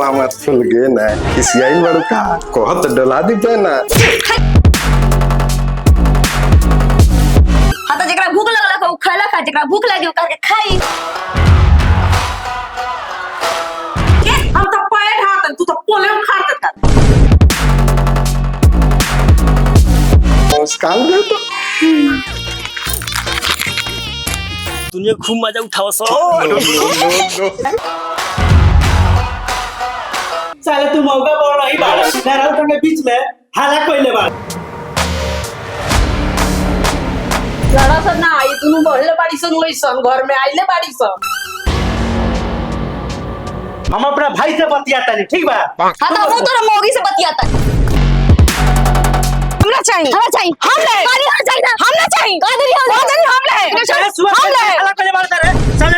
हमर फुल गे ना किसियाई बड़का कहत डला दीते ना। हाँ तो जकरा भूख लगला को खाला खा, जकरा भूख लगी ओकर के खाई। के हम तो पैर हाथ तू तो पोले उखाड़ देता। मुस्कान दे तो दुनिया खूब मजा उठाओ सो। साले तू मौका बोल रही बाड़ा मेरा संगे बीच में हाला कोइले बाड़। लड़ा सा ना आई तू बढ़ले बाड़ी सन लइसन घर में आइले बाड़ी सन। हम अपना भाई से बतियाता नहीं ठीक बा। हाँ तो वो तो मोगी से बतियाता है। हमरा चाहिए हम ले पानी हम चाहिए ना हम ना चाहिए कादरी हम ले हाला कोइले बाड़ रे साले।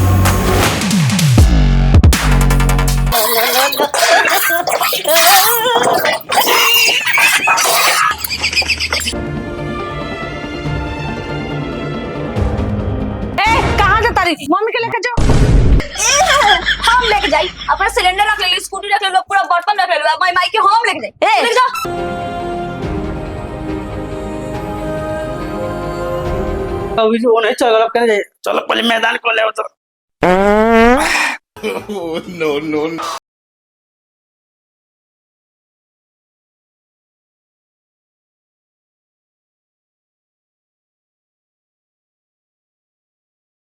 कहाँ जा तारी मम्मी के लेके जाओ। हम लेके जाई अपना सिलेंडर रख ले, स्कूटी रख ले, लोग पूरा बर्तन रख ले, माई माई के हम लेके जाई। लेके जाओ। अभी जो नहीं चल अब करे चलो पहले मैदान को ले उतर। नो नो